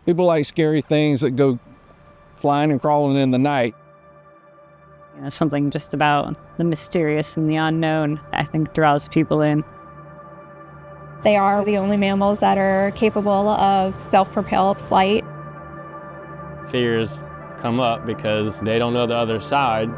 People like scary things that go flying and crawling in the night. Something just about the mysterious and the unknown, I think, draws people in. They are the only mammals that are capable of self-propelled flight. Fears come up because they don't know the other side.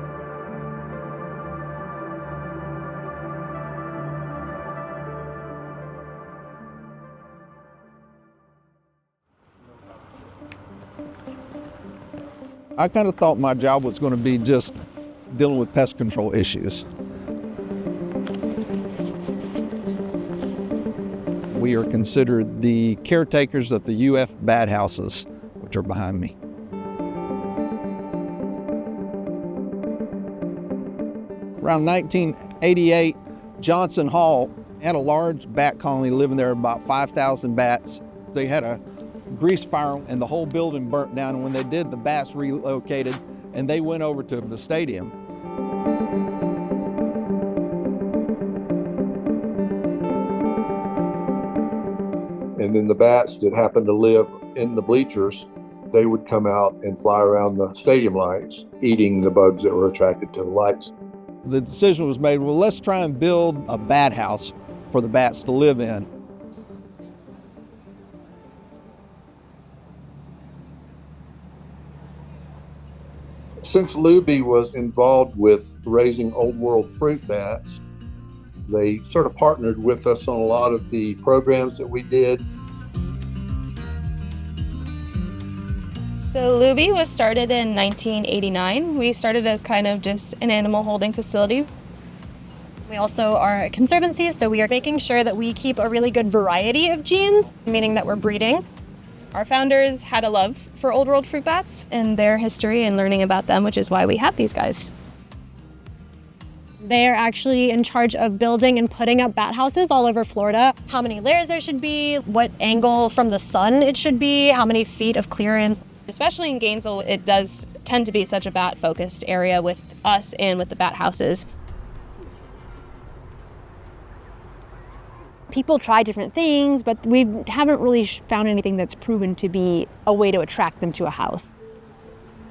I kind of thought my job was going to be just dealing with pest control issues. We are considered the caretakers of the UF bat houses, which are behind me. Around 1988, Johnson Hall had a large bat colony living there, about 5,000 bats. They had a grease fire and the whole building burnt down, and when they did, the bats relocated and they went over to the stadium. And then the bats that happened to live in the bleachers, they would come out and fly around the stadium lights, eating the bugs that were attracted to the lights. The decision was made, well, let's try and build a bat house for the bats to live in. Since Luby was involved with raising old world fruit bats, they sort of partnered with us on a lot of the programs that we did. So Luby was started in 1989. We started as kind of just an animal holding facility. We also are a conservancy, so we are making sure that we keep a really good variety of genes, meaning that we're breeding. Our founders had a love for old world fruit bats and their history and learning about them, which is why we have these guys. They are actually in charge of building and putting up bat houses all over Florida. How many layers there should be, what angle from the sun it should be, how many feet of clearance. Especially in Gainesville, it does tend to be such a bat-focused area with us and with the bat houses. People try different things, but we haven't really found anything that's proven to be a way to attract them to a house.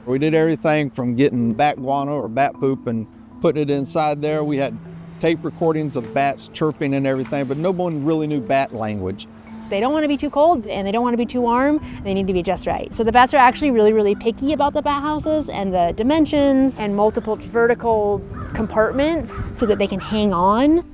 We did everything from getting bat guano or bat poop and putting it inside there. We had tape recordings of bats chirping and everything, but no one really knew bat language. They don't want to be too cold and they don't want to be too warm. They need to be just right. So the bats are actually really, really picky about the bat houses and the dimensions and multiple vertical compartments so that they can hang on.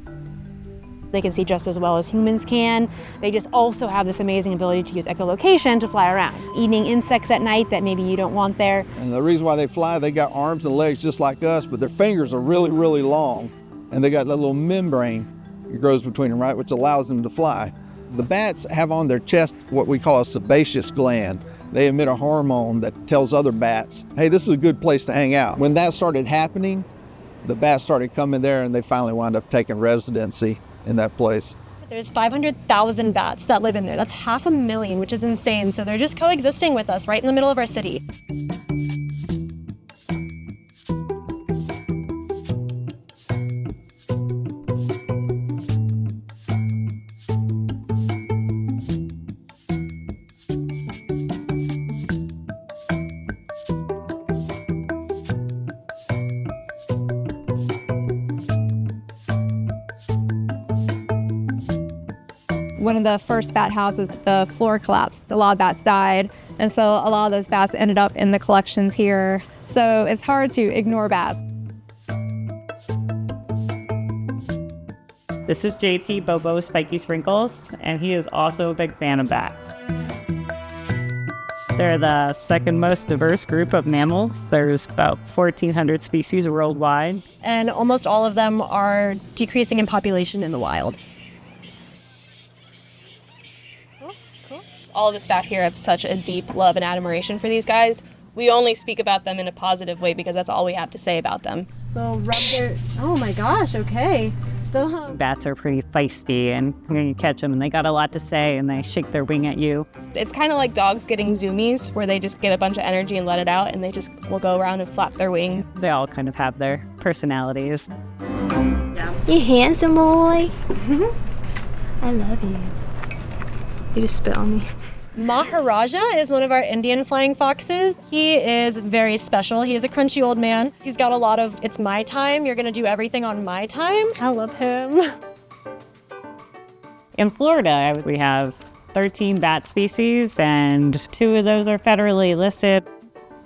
They can see just as well as humans can. They just also have this amazing ability to use echolocation to fly around, eating insects at night that maybe you don't want there. And the reason why they fly, they got arms and legs just like us, but their fingers are really, really long. And they got that little membrane that grows between them, right, which allows them to fly. The bats have on their chest what we call a sebaceous gland. They emit a hormone that tells other bats, hey, this is a good place to hang out. When that started happening, the bats started coming there and they finally wound up taking residency in that place. There's 500,000 bats that live in there. That's 500,000, which is insane. So they're just coexisting with us right in the middle of our city. One of the first bat houses, the floor collapsed. A lot of bats died, and so a lot of those bats ended up in the collections here. So it's hard to ignore bats. This is JT Bobo Spiky Sprinkles, and he is also a big fan of bats. They're the second most diverse group of mammals. There's about 1,400 species worldwide. And almost all of them are decreasing in population in the wild. All of the staff here have such a deep love and admiration for these guys. We only speak about them in a positive way because that's all we have to say about them. They'll rub their, oh my gosh, okay. Bats are pretty feisty, and when you catch them and they got a lot to say and they shake their wing at you. It's kind of like dogs getting zoomies, where they just get a bunch of energy and let it out, and they just will go around and flap their wings. They all kind of have their personalities. You handsome boy. I love you. You just spit on me. Maharaja is one of our Indian flying foxes. He is very special. He is a crunchy old man. He's got a lot of, it's my time, you're gonna do everything on my time. I love him. In Florida, we have 13 bat species, and 2 of those are federally listed.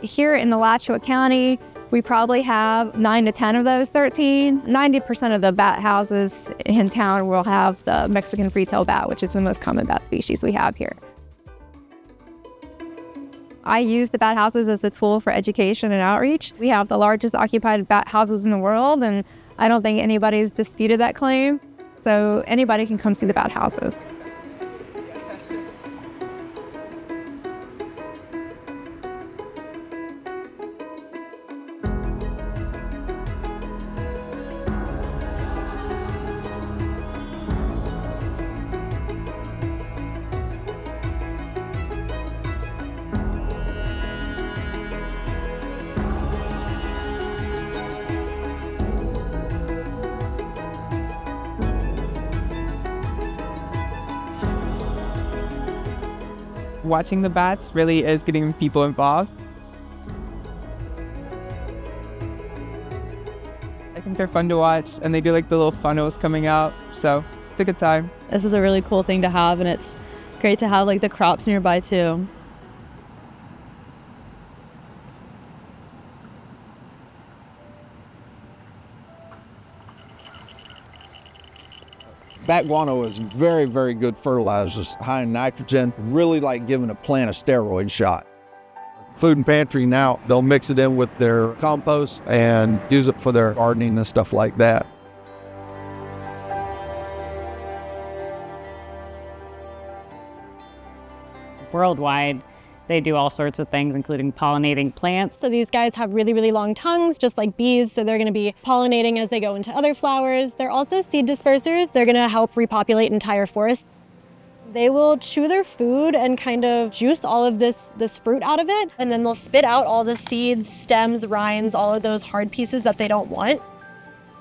Here in Alachua County, we probably have 9 to 10 of those 13. 90% of the bat houses in town will have the Mexican free-tailed bat, which is the most common bat species we have here. I use the bat houses as a tool for education and outreach. We have the largest occupied bat houses in the world, and I don't think anybody's disputed that claim. So anybody can come see the bat houses. Watching the bats really is getting people involved. I think they're fun to watch, and they do like the little funnels coming out, so it's a good time. This is a really cool thing to have, and it's great to have like the crops nearby too. Bat guano is very, very good fertilizer. It's high in nitrogen, really like giving a plant a steroid shot. Food and pantry now, they'll mix it in with their compost and use it for their gardening and stuff like that. Worldwide, they do all sorts of things, including pollinating plants. So these guys have really, really long tongues, just like bees, so they're gonna be pollinating as they go into other flowers. They're also seed dispersers. They're gonna help repopulate entire forests. They will chew their food and kind of juice all of this fruit out of it, and then they'll spit out all the seeds, stems, rinds, all of those hard pieces that they don't want.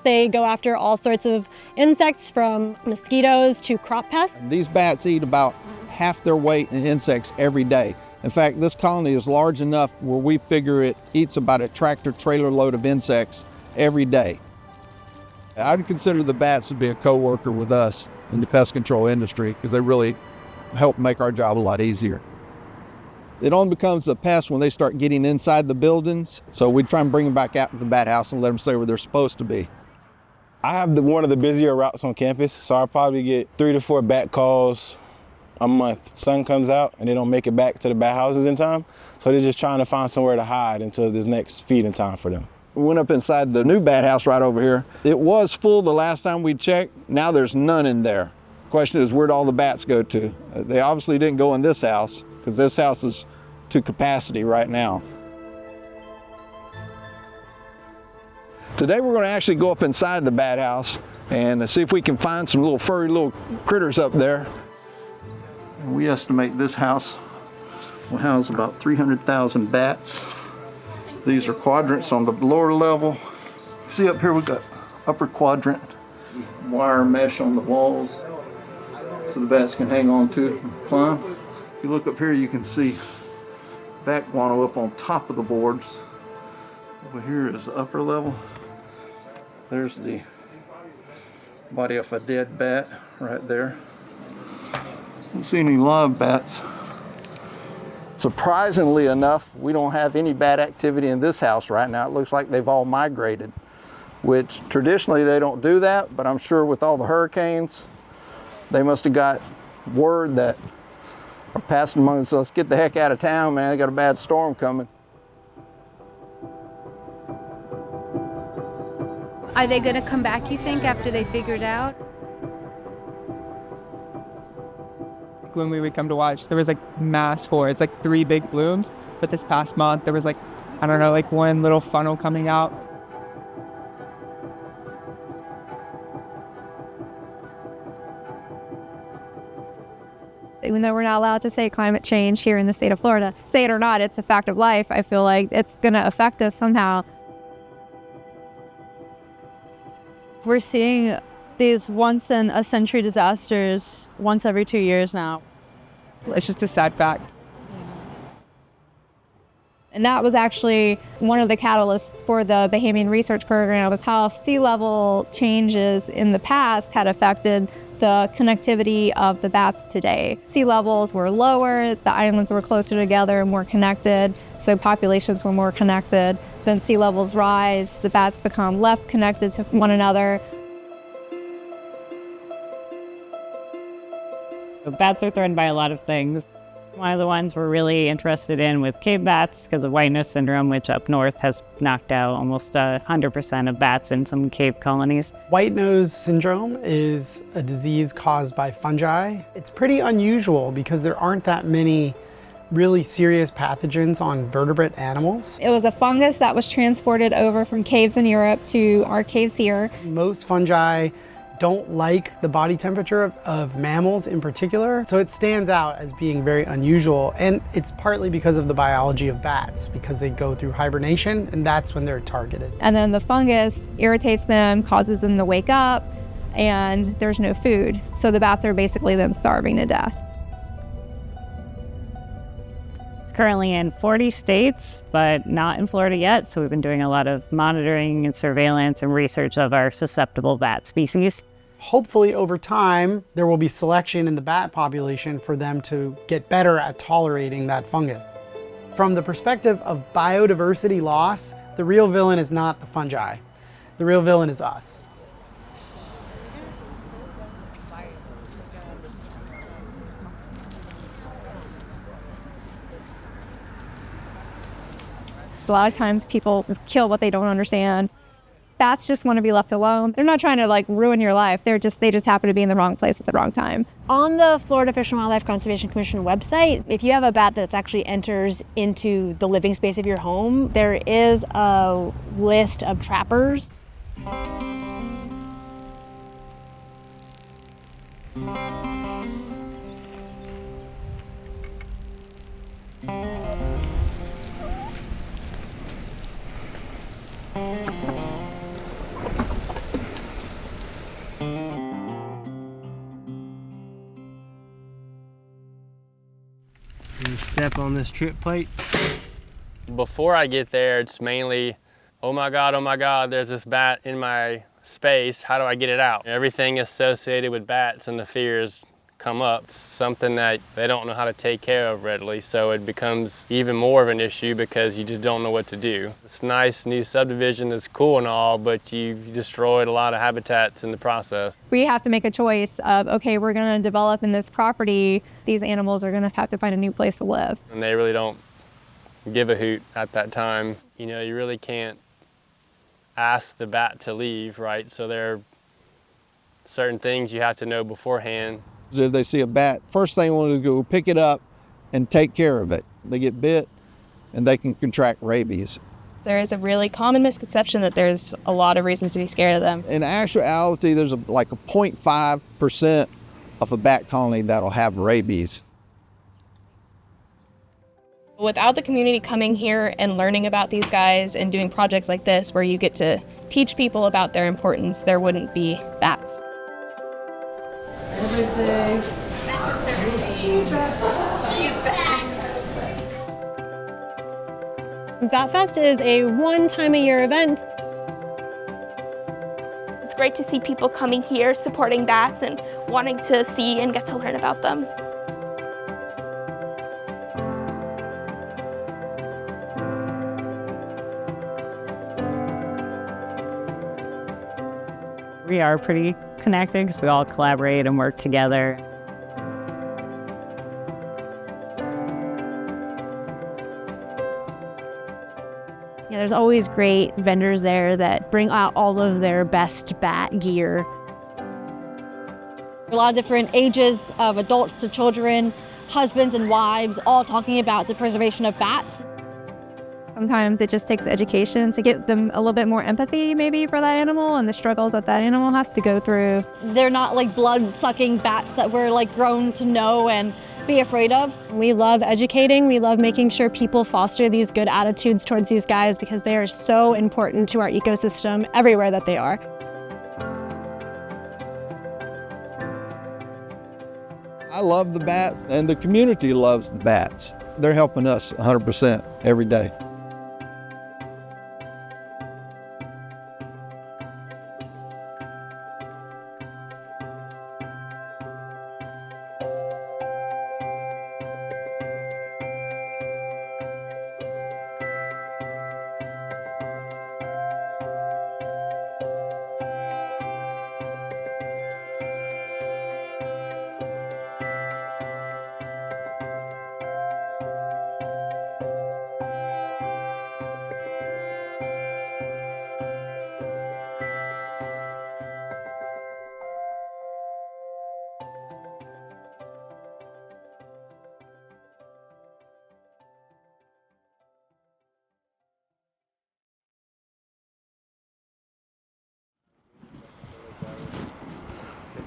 They go after all sorts of insects, from mosquitoes to crop pests. These bats eat about half their weight in insects every day. In fact, this colony is large enough where we figure it eats about a tractor-trailer load of insects every day. I'd consider the bats to be a co-worker with us in the pest control industry because they really help make our job a lot easier. It only becomes a pest when they start getting inside the buildings, so we try and bring them back out to the bat house and let them stay where they're supposed to be. I have one of the busier routes on campus, so I probably get 3 to 4 bat calls a month. Sun comes out and they don't make it back to the bat houses in time, so they're just trying to find somewhere to hide until this next feeding time for them. We went up inside the new bat house right over here. It was full the last time we checked. Now there's none in there. Question is, where'd all the bats go to? They obviously didn't go in this house because this house is to capacity right now. Today we're going to actually go up inside the bat house and see if we can find some little furry little critters up there. We estimate this house will house about 300,000 bats. These are quadrants on the lower level. See up here we've got upper quadrant, wire mesh on the walls so the bats can hang on to it and climb. If you look up here you can see bat guano up on top of the boards. Over here is the upper level. There's the body of a dead bat right there. Don't see any live bats. Surprisingly enough, we don't have any bat activity in this house right now. It looks like they've all migrated, which traditionally they don't do that, but I'm sure with all the hurricanes, they must have got word that are passing among us, let's get the heck out of town, man, they got a bad storm coming. Are they gonna come back, you think, after they figure it out? When we would come to watch, there was like mass hordes, like 3 big blooms. But this past month, there was like, I don't know, like 1 little funnel coming out. Even though we're not allowed to say climate change here in the state of Florida, say it or not, it's a fact of life. I feel like it's gonna affect us somehow. We're seeing these once-in-a-century disasters once every 2 years now. It's just a sad fact. And that was actually one of the catalysts for the Bahamian research program, was how sea level changes in the past had affected the connectivity of the bats today. Sea levels were lower, the islands were closer together and more connected, so populations were more connected. Then sea levels rise, the bats become less connected to one another. Bats are threatened by a lot of things. One of the ones we're really interested in with cave bats because of white nose syndrome, which up north has knocked out almost 100% of bats in some cave colonies. White nose syndrome is a disease caused by fungi. It's pretty unusual because there aren't that many really serious pathogens on vertebrate animals. It was a fungus that was transported over from caves in Europe to our caves here. Most fungi don't like the body temperature of mammals in particular, so it stands out as being very unusual, and it's partly because of the biology of bats, because they go through hibernation and that's when they're targeted. And then the fungus irritates them, causes them to wake up, and there's no food. So the bats are basically then starving to death. It's currently in 40 states, but not in Florida yet, so we've been doing a lot of monitoring and surveillance and research of our susceptible bat species. Hopefully over time, there will be selection in the bat population for them to get better at tolerating that fungus. From the perspective of biodiversity loss, the real villain is not the fungi. The real villain is us. A lot of times people kill what they don't understand. Bats just want to be left alone. They're not trying to like ruin your life. They just happen to be in the wrong place at the wrong time. On the Florida Fish and Wildlife Conservation Commission website, if you have a bat that actually enters into the living space of your home, there is a list of trappers. You step on this trip plate. Before I get there, it's mainly, oh my God, there's this bat in my space. How do I get it out? Everything associated with bats and the fears come up. It's something that they don't know how to take care of readily, so it becomes even more of an issue because you just don't know what to do. This nice new subdivision is cool and all, but you've destroyed a lot of habitats in the process. We have to make a choice of, okay, we're going to develop in this property. These animals are going to have to find a new place to live. And they really don't give a hoot at that time. You know, you really can't ask the bat to leave, right? So there are certain things you have to know beforehand. If they see a bat, first thing they want to do is go pick it up and take care of it. They get bit and they can contract rabies. There is a really common misconception that there's a lot of reason to be scared of them. In actuality, there's like a 0.5% of a bat colony that'll have rabies. Without the community coming here and learning about these guys and doing projects like this where you get to teach people about their importance, there wouldn't be bats. Everybody say, cheese bats. Bat Fest is a one-time-a-year event. It's great to see people coming here, supporting bats and wanting to see and get to learn about them. We are pretty connected because we all collaborate and work together. Yeah, there's always great vendors there that bring out all of their best bat gear. A lot of different ages of adults to children, husbands and wives, all talking about the preservation of bats. Sometimes it just takes education to get them a little bit more empathy maybe for that animal and the struggles that that animal has to go through. They're not like blood-sucking bats that we're like grown to know and be afraid of. We love educating. We love making sure people foster these good attitudes towards these guys because they are so important to our ecosystem everywhere that they are. I love the bats, and the community loves the bats. They're helping us 100% every day.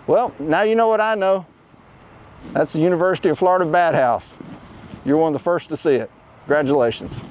Well, now you know what I know. That's the University of Florida Bat House. You're one of the first to see it. Congratulations.